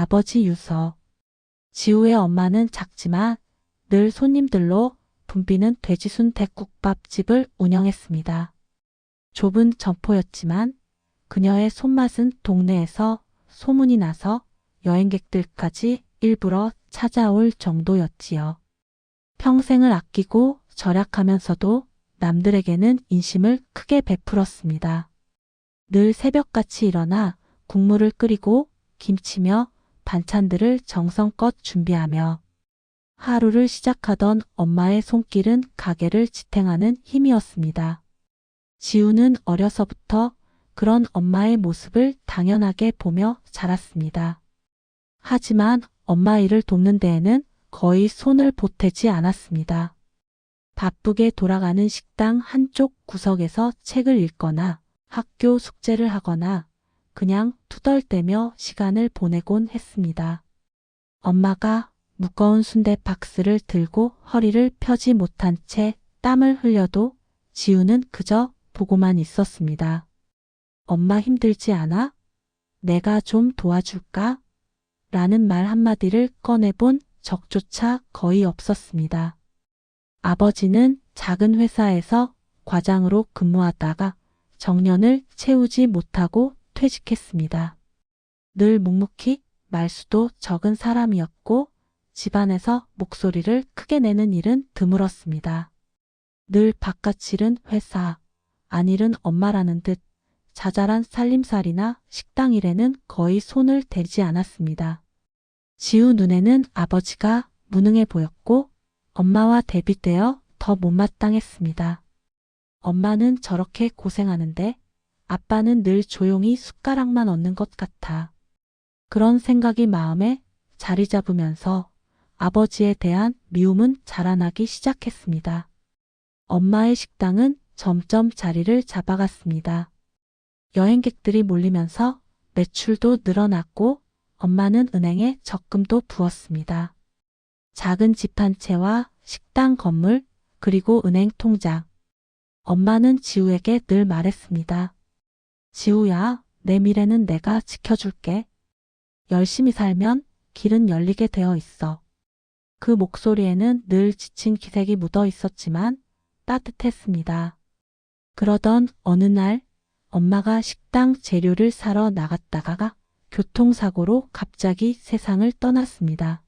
아버지 유서. 지우의 엄마는 작지만 늘 손님들로 붐비는 돼지순 대국밥집을 운영했습니다. 좁은 점포였지만 그녀의 손맛은 동네에서 소문이 나서 여행객들까지 일부러 찾아올 정도였지요. 평생을 아끼고 절약하면서도 남들에게는 인심을 크게 베풀었습니다. 늘 새벽같이 일어나 국물을 끓이고 김치며 반찬들을 정성껏 준비하며 하루를 시작하던 엄마의 손길은 가게를 지탱하는 힘이었습니다. 지우는 어려서부터 그런 엄마의 모습을 당연하게 보며 자랐습니다. 하지만 엄마 일을 돕는 데에는 거의 손을 보태지 않았습니다. 바쁘게 돌아가는 식당 한쪽 구석에서 책을 읽거나 학교 숙제를 하거나 그냥 투덜대며 시간을 보내곤 했습니다. 엄마가 무거운 순대 박스를 들고 허리를 펴지 못한 채 땀을 흘려도 지우는 그저 보고만 있었습니다. 엄마 힘들지 않아? 내가 좀 도와줄까? 라는 말 한마디를 꺼내본 적조차 거의 없었습니다. 아버지는 작은 회사에서 과장으로 근무하다가 정년을 채우지 못하고 퇴직했습니다. 늘 묵묵히 말수도 적은 사람이었고 집안에서 목소리를 크게 내는 일은 드물었습니다. 늘 바깥일은 회사, 안일은 엄마라는 듯 자잘한 살림살이나 식당 일에는 거의 손을 대지 않았습니다. 지우 눈에는 아버지가 무능해 보였고 엄마와 대비되어 더 못마땅했습니다. 엄마는 저렇게 고생하는데 아빠는 늘 조용히 숟가락만 얹는 것 같아. 그런 생각이 마음에 자리 잡으면서 아버지에 대한 미움은 자라나기 시작했습니다. 엄마의 식당은 점점 자리를 잡아갔습니다. 여행객들이 몰리면서 매출도 늘어났고 엄마는 은행에 적금도 부었습니다. 작은 집 한 채와 식당 건물 그리고 은행 통장. 엄마는 지우에게 늘 말했습니다. 지우야, 내 미래는 내가 지켜줄게. 열심히 살면 길은 열리게 되어 있어. 그 목소리에는 늘 지친 기색이 묻어 있었지만 따뜻했습니다. 그러던 어느 날 엄마가 식당 재료를 사러 나갔다가 교통사고로 갑자기 세상을 떠났습니다.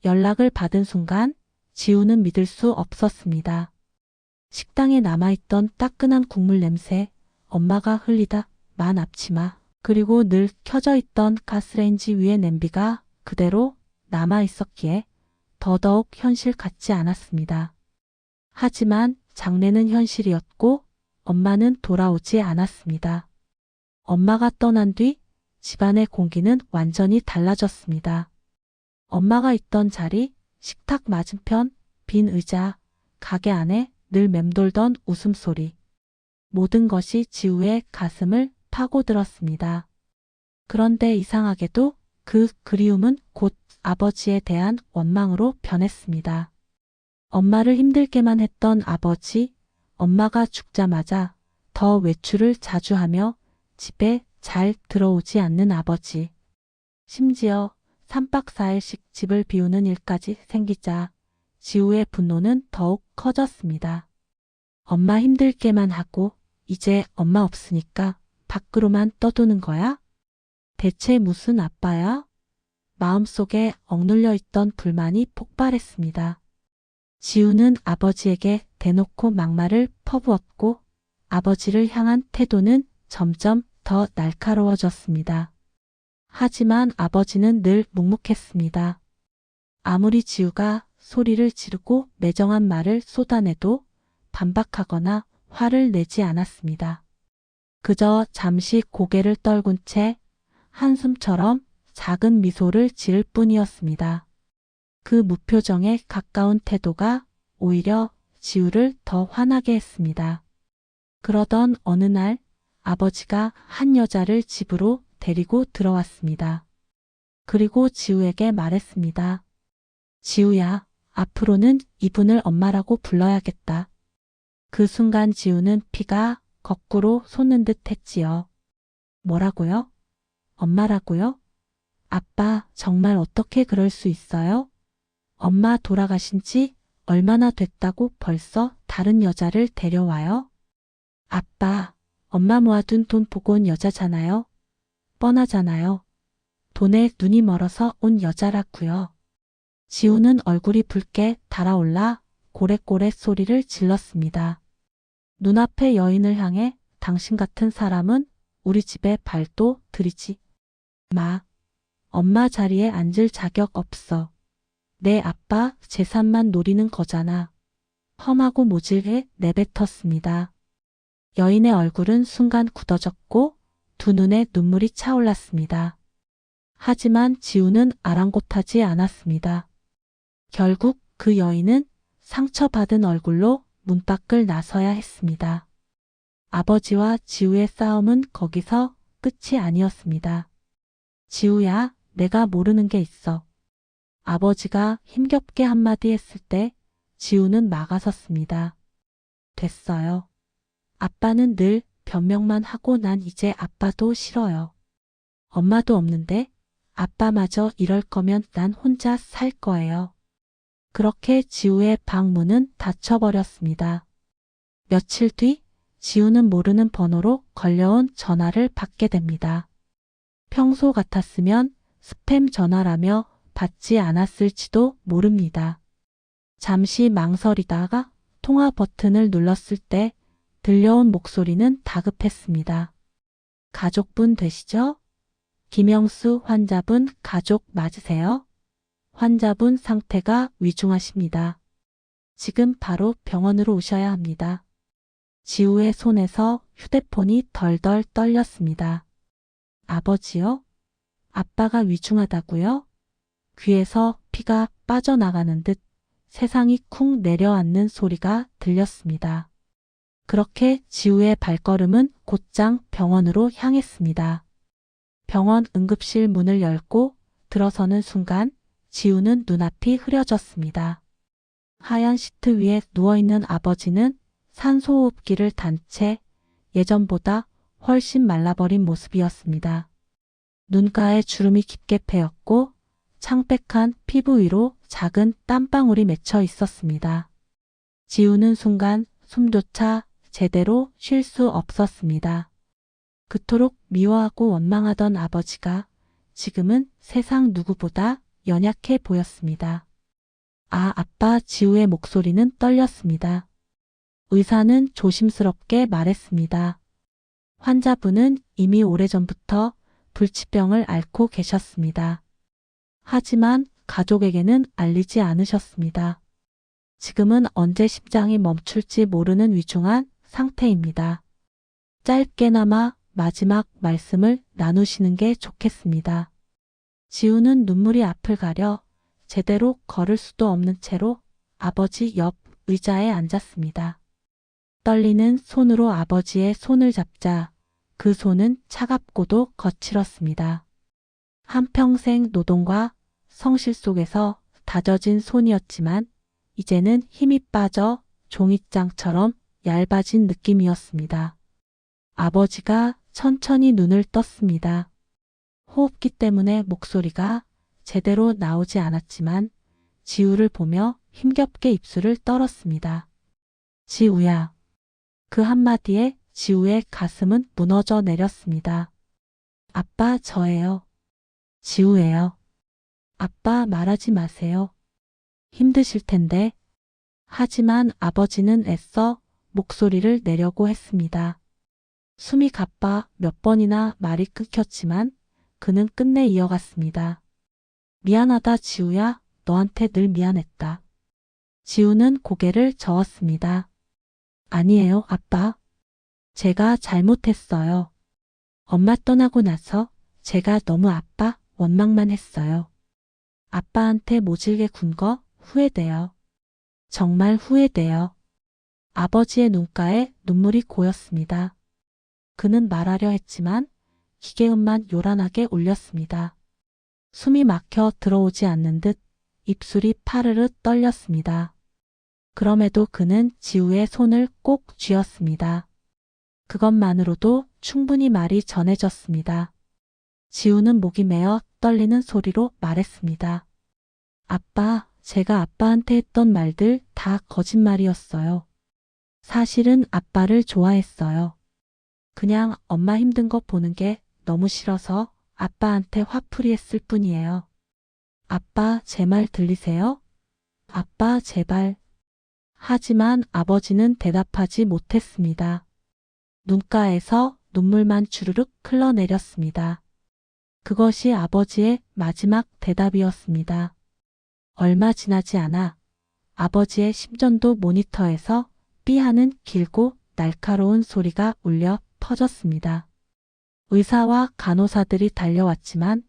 연락을 받은 순간 지우는 믿을 수 없었습니다. 식당에 남아있던 따끈한 국물 냄새, 엄마가 흘리다 만 앞치마, 그리고 늘 켜져 있던 가스레인지 위의 냄비가 그대로 남아있었기에 더더욱 현실 같지 않았습니다. 하지만 장래는 현실이었고 엄마는 돌아오지 않았습니다. 엄마가 떠난 뒤 집안의 공기는 완전히 달라졌습니다. 엄마가 있던 자리, 식탁 맞은편, 빈 의자, 가게 안에 늘 맴돌던 웃음소리. 모든 것이 지우의 가슴을 파고들었습니다. 그런데 이상하게도 그 그리움은 곧 아버지에 대한 원망으로 변했습니다. 엄마를 힘들게만 했던 아버지, 엄마가 죽자마자 더 외출을 자주 하며 집에 잘 들어오지 않는 아버지. 심지어 3박 4일씩 집을 비우는 일까지 생기자 지우의 분노는 더욱 커졌습니다. 엄마 힘들게만 하고 이제 엄마 없으니까 밖으로만 떠도는 거야? 대체 무슨 아빠야? 마음속에 억눌려 있던 불만이 폭발했습니다. 지우는 아버지에게 대놓고 막말을 퍼부었고 아버지를 향한 태도는 점점 더 날카로워졌습니다. 하지만 아버지는 늘 묵묵했습니다. 아무리 지우가 소리를 지르고 매정한 말을 쏟아내도 반박하거나 화를 내지 않았습니다. 그저 잠시 고개를 떨군 채 한숨처럼 작은 미소를 지을 뿐이었습니다. 그 무표정에 가까운 태도가 오히려 지우를 더 화나게 했습니다. 그러던 어느 날 아버지가 한 여자를 집으로 데리고 들어왔습니다. 그리고 지우에게 말했습니다. 지우야, 앞으로는 이분을 엄마라고 불러야겠다. 그 순간 지우는 피가 거꾸로 솟는 듯 했지요. 뭐라고요? 엄마라고요? 아빠, 정말 어떻게 그럴 수 있어요? 엄마 돌아가신 지 얼마나 됐다고 벌써 다른 여자를 데려와요? 아빠, 엄마 모아둔 돈 보고 온 여자잖아요. 뻔하잖아요. 돈에 눈이 멀어서 온 여자라고요. 지우는 얼굴이 붉게 달아올라 고래고래 소리를 질렀습니다. 눈앞의 여인을 향해 당신 같은 사람은 우리 집에 발도 들이지 마. 엄마 자리에 앉을 자격 없어. 내 아빠 재산만 노리는 거잖아. 험하고 모질게 내뱉었습니다. 여인의 얼굴은 순간 굳어졌고 두 눈에 눈물이 차올랐습니다. 하지만 지우는 아랑곳하지 않았습니다. 결국 그 여인은 상처받은 얼굴로 문 밖을 나서야 했습니다. 아버지와 지우의 싸움은 거기서 끝이 아니었습니다. 지우야, 내가 모르는 게 있어. 아버지가 힘겹게 한마디 했을 때 지우는 막아섰습니다. 됐어요. 아빠는 늘 변명만 하고 난 이제 아빠도 싫어요. 엄마도 없는데 아빠마저 이럴 거면 난 혼자 살 거예요. 그렇게 지우의 방 문은 닫혀버렸습니다. 며칠 뒤 지우는 모르는 번호로 걸려온 전화를 받게 됩니다. 평소 같았으면 스팸 전화라며 받지 않았을지도 모릅니다. 잠시 망설이다가 통화 버튼을 눌렀을 때 들려온 목소리는 다급했습니다. 가족분 되시죠? 김영수 환자분 가족 맞으세요? 환자분 상태가 위중하십니다. 지금 바로 병원으로 오셔야 합니다. 지우의 손에서 휴대폰이 덜덜 떨렸습니다. 아버지요? 아빠가 위중하다고요? 귀에서 피가 빠져나가는 듯 세상이 쿵 내려앉는 소리가 들렸습니다. 그렇게 지우의 발걸음은 곧장 병원으로 향했습니다. 병원 응급실 문을 열고 들어서는 순간 지우는 눈앞이 흐려졌습니다. 하얀 시트 위에 누워있는 아버지는 산소호흡기를 단 채 예전보다 훨씬 말라버린 모습이었습니다. 눈가에 주름이 깊게 패였고 창백한 피부 위로 작은 땀방울이 맺혀 있었습니다. 지우는 순간 숨조차 제대로 쉴 수 없었습니다. 그토록 미워하고 원망하던 아버지가 지금은 세상 누구보다 연약해 보였습니다. 아, 아빠. 지우의 목소리는 떨렸습니다. 의사는 조심스럽게 말했습니다. 환자분은 이미 오래전부터 불치병을 앓고 계셨습니다. 하지만 가족에게는 알리지 않으셨습니다. 지금은 언제 심장이 멈출지 모르는 위중한 상태입니다. 짧게나마 마지막 말씀을 나누시는 게 좋겠습니다. 지우는 눈물이 앞을 가려 제대로 걸을 수도 없는 채로 아버지 옆 의자에 앉았습니다. 떨리는 손으로 아버지의 손을 잡자 그 손은 차갑고도 거칠었습니다. 한평생 노동과 성실 속에서 다져진 손이었지만 이제는 힘이 빠져 종잇장처럼 얇아진 느낌이었습니다. 아버지가 천천히 눈을 떴습니다. 호흡기 때문에 목소리가 제대로 나오지 않았지만 지우를 보며 힘겹게 입술을 떨었습니다. 지우야. 그 한마디에 지우의 가슴은 무너져 내렸습니다. 아빠, 저예요. 지우예요. 아빠, 말하지 마세요. 힘드실 텐데. 하지만 아버지는 애써 목소리를 내려고 했습니다. 숨이 가빠 몇 번이나 말이 끊겼지만 그는 끝내 이어갔습니다. 미안하다, 지우야. 너한테 늘 미안했다. 지우는 고개를 저었습니다. 아니에요, 아빠. 제가 잘못했어요. 엄마 떠나고 나서 제가 너무 아빠 원망만 했어요. 아빠한테 모질게 군 거 후회돼요. 정말 후회돼요. 아버지의 눈가에 눈물이 고였습니다. 그는 말하려 했지만 기계음만 요란하게 울렸습니다. 숨이 막혀 들어오지 않는 듯 입술이 파르르 떨렸습니다. 그럼에도 그는 지우의 손을 꼭 쥐었습니다. 그것만으로도 충분히 말이 전해졌습니다. 지우는 목이 메어 떨리는 소리로 말했습니다. 아빠, 제가 아빠한테 했던 말들 다 거짓말이었어요. 사실은 아빠를 좋아했어요. 그냥 엄마 힘든 거 보는 게 너무 싫어서 아빠한테 화풀이 했을 뿐이에요. 아빠, 제 말 들리세요? 아빠, 제발. 하지만 아버지는 대답하지 못했습니다. 눈가에서 눈물만 주르륵 흘러내렸습니다. 그것이 아버지의 마지막 대답이었습니다. 얼마 지나지 않아 아버지의 심전도 모니터에서 삐 하는 길고 날카로운 소리가 울려 퍼졌습니다. 의사와 간호사들이 달려왔지만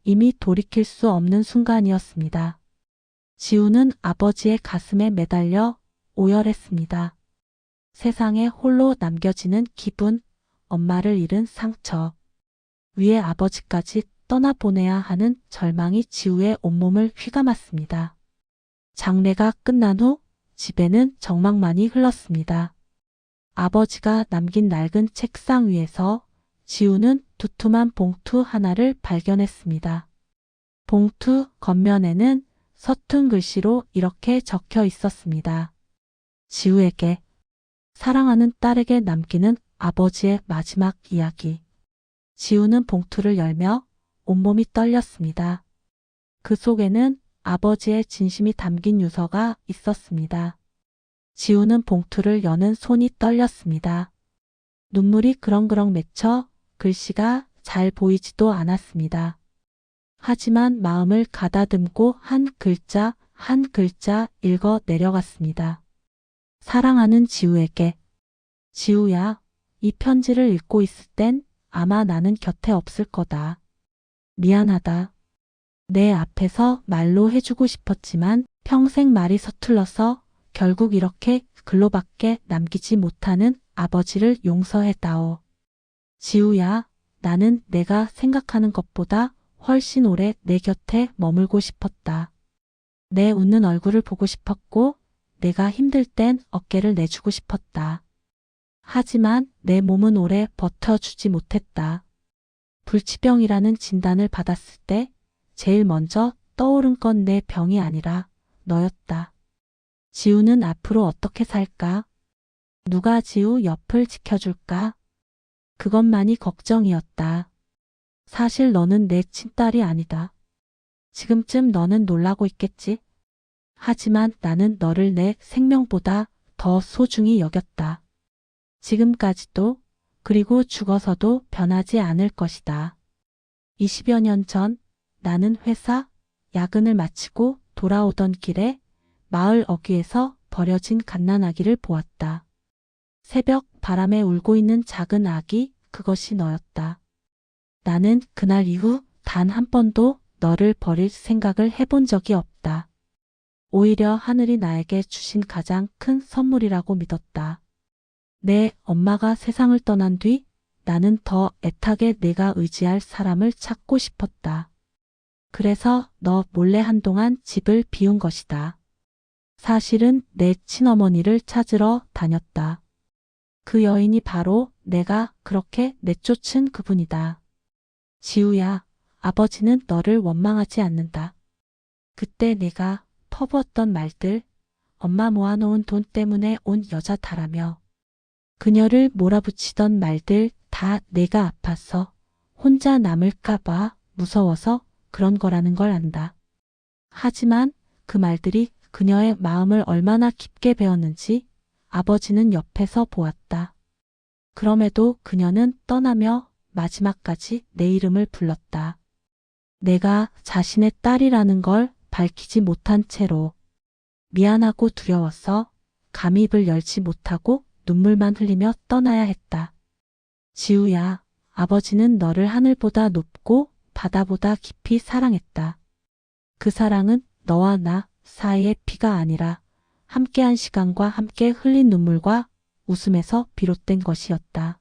이미 돌이킬 수 없는 순간이었습니다. 지우는 아버지의 가슴에 매달려 오열했습니다. 세상에 홀로 남겨지는 기분, 엄마를 잃은 상처, 위에 아버지까지 떠나보내야 하는 절망이 지우의 온몸을 휘감았습니다. 장례가 끝난 후 집에는 정막만이 흘렀습니다. 아버지가 남긴 낡은 책상 위에서 지우는 두툼한 봉투 하나를 발견했습니다. 봉투 겉면에는 서툰 글씨로 이렇게 적혀 있었습니다. 지우에게, 사랑하는 딸에게 남기는 아버지의 마지막 이야기. 지우는 봉투를 열며 온몸이 떨렸습니다. 그 속에는 아버지의 진심이 담긴 유서가 있었습니다. 지우는 봉투를 여는 손이 떨렸습니다. 눈물이 그렁그렁 맺혀 글씨가 잘 보이지도 않았습니다. 하지만 마음을 가다듬고 한 글자 한 글자 읽어 내려갔습니다. 사랑하는 지우에게. 지우야, 이 편지를 읽고 있을 땐 아마 나는 곁에 없을 거다. 미안하다. 내 앞에서 말로 해주고 싶었지만 평생 말이 서툴러서 결국 이렇게 글로밖에 남기지 못하는 아버지를 용서해다오. 지우야, 나는 내가 생각하는 것보다 훨씬 오래 내 곁에 머물고 싶었다. 내 웃는 얼굴을 보고 싶었고 내가 힘들 땐 어깨를 내주고 싶었다. 하지만 내 몸은 오래 버텨주지 못했다. 불치병이라는 진단을 받았을 때 제일 먼저 떠오른 건 내 병이 아니라 너였다. 지우는 앞으로 어떻게 살까? 누가 지우 옆을 지켜줄까? 그것만이 걱정이었다. 사실 너는 내 친딸이 아니다. 지금쯤 너는 놀라고 있겠지? 하지만 나는 너를 내 생명보다 더 소중히 여겼다. 지금까지도, 그리고 죽어서도 변하지 않을 것이다. 20여 년 전 나는 회사, 야근을 마치고 돌아오던 길에 마을 어귀에서 버려진 갓난아기를 보았다. 새벽 바람에 울고 있는 작은 아기, 그것이 너였다. 나는 그날 이후 단 한 번도 너를 버릴 생각을 해본 적이 없다. 오히려 하늘이 나에게 주신 가장 큰 선물이라고 믿었다. 내 엄마가 세상을 떠난 뒤 나는 더 애타게 내가 의지할 사람을 찾고 싶었다. 그래서 너 몰래 한동안 집을 비운 것이다. 사실은 내 친어머니를 찾으러 다녔다. 그 여인이 바로 내가 그렇게 내쫓은 그분이다. 지우야, 아버지는 너를 원망하지 않는다. 그때 내가 퍼부었던 말들, 엄마 모아놓은 돈 때문에 온 여자 다라며 그녀를 몰아붙이던 말들 다 내가 아파서 혼자 남을까봐 무서워서 그런 거라는 걸 안다. 하지만 그 말들이 그녀의 마음을 얼마나 깊게 베었는지 아버지는 옆에서 보았다. 그럼에도 그녀는 떠나며 마지막까지 내 이름을 불렀다. 내가 자신의 딸이라는 걸 밝히지 못한 채로 미안하고 두려워서 감히 입을 열지 못하고 눈물만 흘리며 떠나야 했다. 지우야, 아버지는 너를 하늘보다 높고 바다보다 깊이 사랑했다. 그 사랑은 너와 나 사이의 피가 아니라 함께한 시간과 함께 흘린 눈물과 웃음에서 비롯된 것이었다.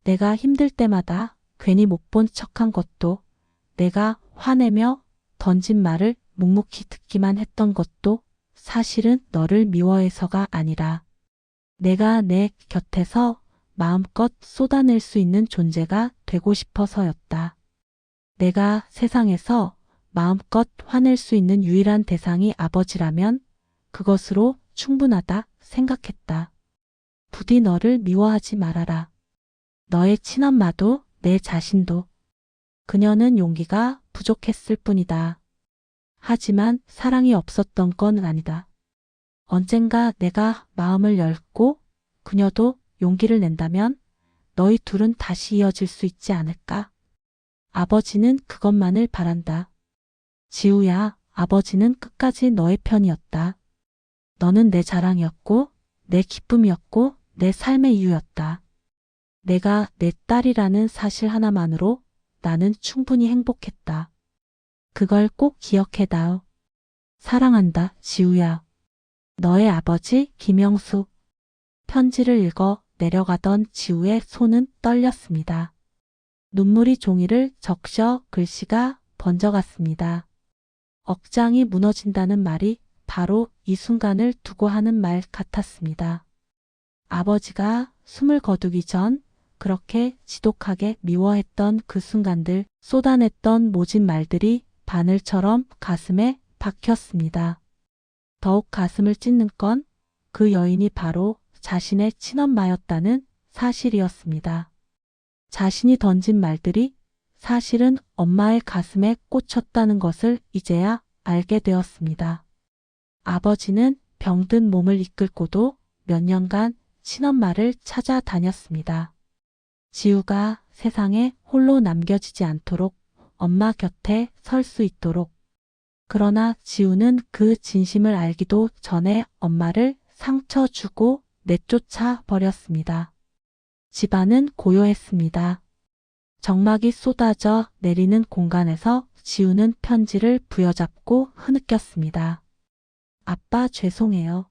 내가 힘들 때마다 괜히 못 본 척한 것도, 내가 화내며 던진 말을 묵묵히 듣기만 했던 것도 사실은 너를 미워해서가 아니라 내가 내 곁에서 마음껏 쏟아낼 수 있는 존재가 되고 싶어서였다. 내가 세상에서 마음껏 화낼 수 있는 유일한 대상이 아버지라면 그것으로 충분하다 생각했다. 부디 너를 미워하지 말아라. 너의 친엄마도 내 자신도. 그녀는 용기가 부족했을 뿐이다. 하지만 사랑이 없었던 건 아니다. 언젠가 내가 마음을 열고 그녀도 용기를 낸다면 너희 둘은 다시 이어질 수 있지 않을까? 아버지는 그것만을 바란다. 지우야, 아버지는 끝까지 너의 편이었다. 너는 내 자랑이었고, 내 기쁨이었고, 내 삶의 이유였다. 내가 내 딸이라는 사실 하나만으로 나는 충분히 행복했다. 그걸 꼭 기억해다오. 사랑한다, 지우야. 너의 아버지 김영숙. 편지를 읽어 내려가던 지우의 손은 떨렸습니다. 눈물이 종이를 적셔 글씨가 번져갔습니다. 억장이 무너진다는 말이 바로 이 순간을 두고 하는 말 같았습니다. 아버지가 숨을 거두기 전 그렇게 지독하게 미워했던 그 순간들, 쏟아냈던 모진 말들이 바늘처럼 가슴에 박혔습니다. 더욱 가슴을 찢는 건 그 여인이 바로 자신의 친엄마였다는 사실이었습니다. 자신이 던진 말들이 사실은 엄마의 가슴에 꽂혔다는 것을 이제야 알게 되었습니다. 아버지는 병든 몸을 이끌고도 몇 년간 친엄마를 찾아다녔습니다. 지우가 세상에 홀로 남겨지지 않도록 엄마 곁에 설 수 있도록. 그러나 지우는 그 진심을 알기도 전에 엄마를 상처 주고 내쫓아 버렸습니다. 집안은 고요했습니다. 정막이 쏟아져 내리는 공간에서 지우는 편지를 부여잡고 흐느꼈습니다. 아빠 죄송해요.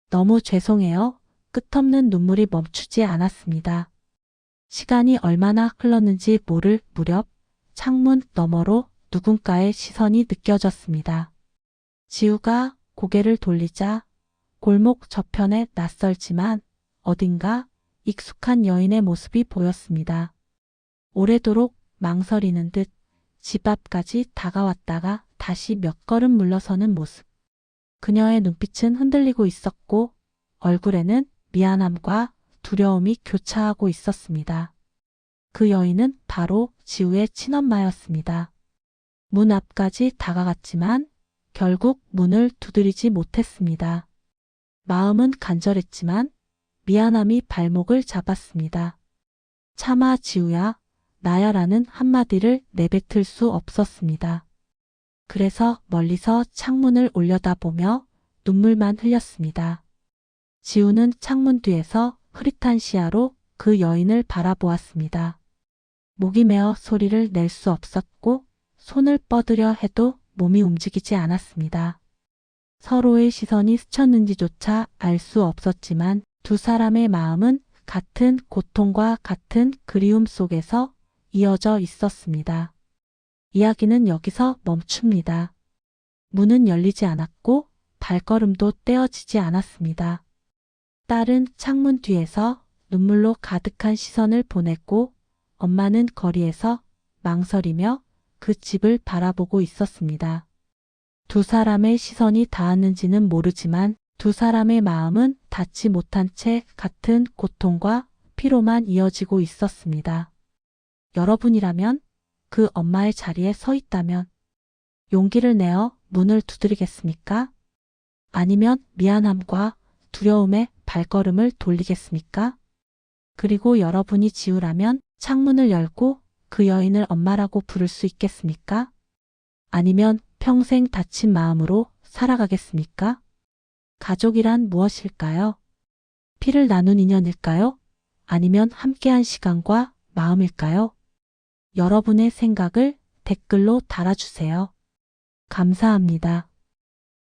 너무 죄송해요. 끝없는 눈물이 멈추지 않았습니다. 시간이 얼마나 흘렀는지 모를 무렵 창문 너머로 누군가의 시선이 느껴졌습니다. 지우가 고개를 돌리자 골목 저편에 낯설지만 어딘가 익숙한 여인의 모습이 보였습니다. 오래도록 망설이는 듯 집 앞까지 다가왔다가 다시 몇 걸음 물러서는 모습. 그녀의 눈빛은 흔들리고 있었고 얼굴에는 미안함과 두려움이 교차하고 있었습니다. 그 여인은 바로 지우의 친엄마였습니다. 문 앞까지 다가갔지만 결국 문을 두드리지 못했습니다. 마음은 간절했지만 미안함이 발목을 잡았습니다. 차마 지우야, 나야라는 한마디를 내뱉을 수 없었습니다. 그래서 멀리서 창문을 올려다보며 눈물만 흘렸습니다. 지우는 창문 뒤에서 흐릿한 시야로 그 여인을 바라보았습니다. 목이 메어 소리를 낼 수 없었고 손을 뻗으려 해도 몸이 움직이지 않았습니다. 서로의 시선이 스쳤는지조차 알 수 없었지만 두 사람의 마음은 같은 고통과 같은 그리움 속에서 이어져 있었습니다. 이야기는 여기서 멈춥니다. 문은 열리지 않았고 발걸음도 떼어지지 않았습니다. 딸은 창문 뒤에서 눈물로 가득한 시선을 보냈고 엄마는 거리에서 망설이며 그 집을 바라보고 있었습니다. 두 사람의 시선이 닿았는지는 모르지만 두 사람의 마음은 닿지 못한 채 같은 고통과 피로만 이어지고 있었습니다. 여러분이라면 그 엄마의 자리에 서 있다면 용기를 내어 문을 두드리겠습니까? 아니면 미안함과 두려움에 발걸음을 돌리겠습니까? 그리고 여러분이 지우라면 창문을 열고 그 여인을 엄마라고 부를 수 있겠습니까? 아니면 평생 다친 마음으로 살아가겠습니까? 가족이란 무엇일까요? 피를 나눈 인연일까요? 아니면 함께한 시간과 마음일까요? 여러분의 생각을 댓글로 달아주세요. 감사합니다.